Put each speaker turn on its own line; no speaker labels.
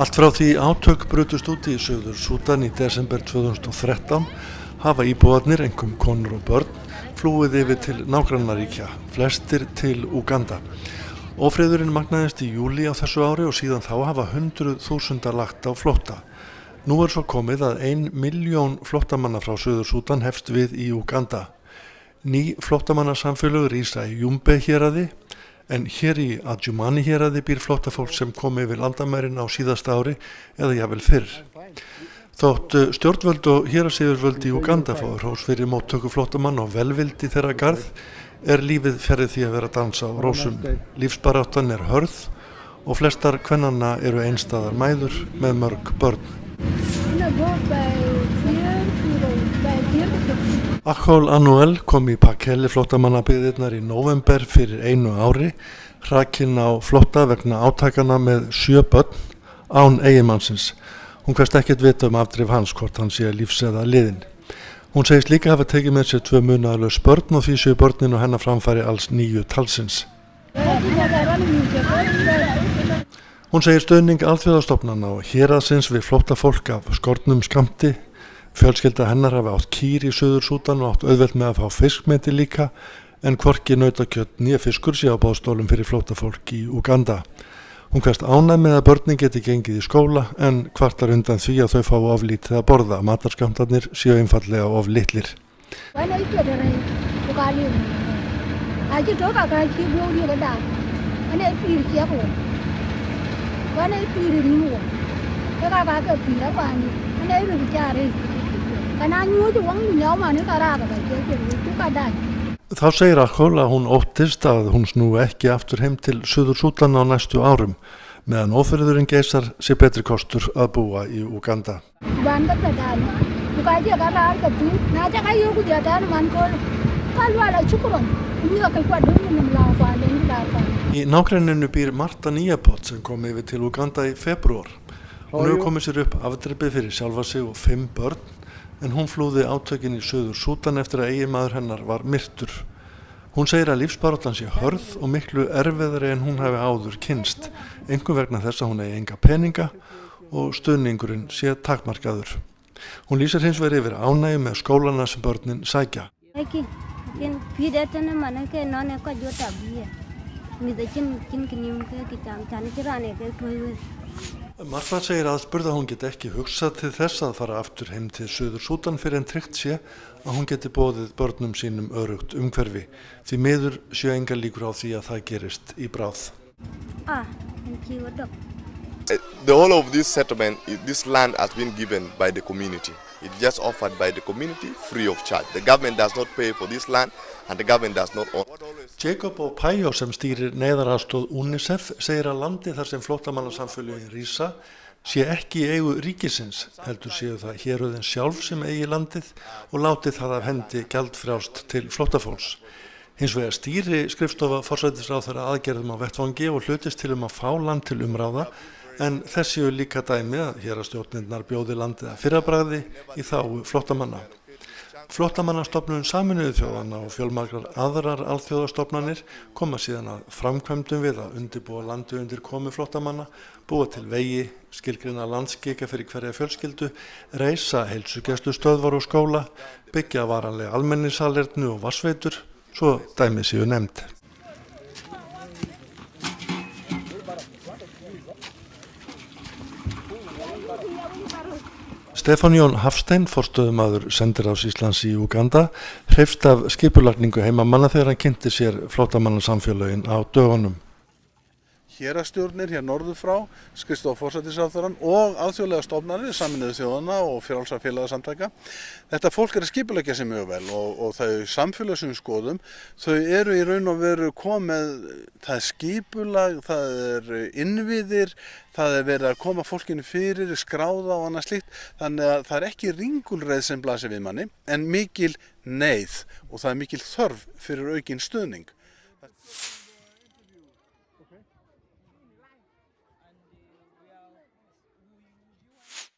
Allt frá því átök brutust út í Suður Súdan í desember 2013 hafa íbúarnir, einkum konur og börn, flúið yfir til nágrannaríkja, flestir til Úganda. Ófriðurinn magnaðist í júlí á þessu ári og síðan þá hafa 100.000 lagt á flótta. Nú svo komið að 1 milljón flóttamanna frá Suður Súdan hefst við í Úganda. Ný flóttamannasamfélög rísa í Jumbe héraði, en hér í Adjumani héraði býr flóttafólk sem kom yfir landamærin á síðasta ári eða jafnvel fyrr. Þótt stjórnvöld og héraðsyfirvöld í Úganda fái hrós fyrir móttöku flóttamanna og velvild í þeirra garð, lífið fjarri því að vera að dansa á rósum. Lífsbaráttan hörð og flestar kvennanna eru einstæðar mæður með mörg börn. Akhol Anuel kom í Pakele flóttamannabyggðirnar í nóvember fyrir 1 ári, hrakinn á flótta vegna átakana með 7 börn án eiginmannsins. Hún kveðst ekkert vita afdrif hans hvort hann sé lífs eða liðinn. Hún segist líka hafa tekið með sér 2 munaðarlaus börn og því séu börnin og hennar framfæri alls 9 talsins. Hún segir stuðning alþjóðastofnana og héraðsins við flóttafólk af skornum skammti. Fjölskylda hennar hafa átt kýr í Suður Súdan og átt auðvelt með að fá fiskmeti líka, en hvorki nautakjöt né fiskur sé á boðstólum fyrir flóttafólk í Úganda. Hún kveðst ánægð með að börnin geti gengið í skóla en kvartar undan því að þau fái of lítið að borða. Matarskammtarnir séu einfaldlega of litlir. Þá segir Akhol að hún óttist að hún snúi ekki aftur heim til Suður Súdan á næstu árum, meðan ófriðurinn geisar sé betri kostur að búa í Úganda. Í nágrenninu býr Marta Nýjapott sem kom yfir til Úganda í febrúar. Hún hefur komið sér upp afdrepið fyrir sjálfa sig og 5 börn, en hún flúði átökin í Suður Súdan eftir að eiginmaður hennar var myrtur. Hún segir að lífsbaráttan sé hörð og miklu erfiðari en hún hafi áður kynnst, einkum vegna þess að hún eigi enga peninga og stuðningurinn sé takmarkaður. Hún lýsir hins vegar yfir ánægju með skólana sem börnin sækja. Martha segir aðspurð að hún geti ekki hugsað til þess að fara aftur heim til Suður Súdan fyrir en tryggt sé að hún geti boðið börnum sínum öruggt umhverfi. Því miður séu engar líkur á því að það gerist í bráð.
The whole of this settlement, this land has been given by the community. It's just offered by the community free of charge. The government does not pay for this land and the government does not own.
Jacob Opayo sem stýrir neyðaraðstoð UNICEF segir að landi þar sem flóttamannasamfélögin rísa sé ekki í eigu ríkisins, heldur séu það héröðin sjálf sem eigi landið og láti það af hendi gjaldfrjálst til flóttafólks. Hins vegar stýri skrifstofa forsætisráðherra aðgerðum á vettvangi og hlutist til að fá land til umráða, en þess séu líka dæmi að héraðsstjórnirnar bjóði landið að fyrrabragði í þágu flóttamanna. Flóttamannastofnun Sameinuðu þjóðanna og fjölmargar aðrar alþjóðastofnanir koma síðan að framkvæmdum við að undirbúa landið undir komu flóttamanna, búa til vegi, skilgreina landskika fyrir hverja fjölskyldu, reisa heilsugæslustöðvar og skóla, byggja varanlega almenningssalerni og vatnsveitur, svo dæmi séu nefnd. Stefán Jón Hafstein, forstöðumaður sendiráðs Íslands í Úganda, hreifst af skipulagningu heimamanna þegar hann kynnti sér flóttamannasamfélögin á dögunum.
Héraðsstjórnir hér norður frá, skrifstofa forsætisráðherrann og alþjóðlega stofnanir, Sameinuðu þjóðanna og frjálsra félagasamtaka. Þetta fólk að skipuleggja sig mjög vel og þau samfélög sem við skoðum, þau eru í raun og veru komið, það er skipulag, það innviðir, það verið að koma fólkinu fyrir, skráða og annað slíkt, þannig að það er ekki ringulreið sem blasir við manni, en mikil neyð og það er mikil þörf fyrir aukinn stuðning.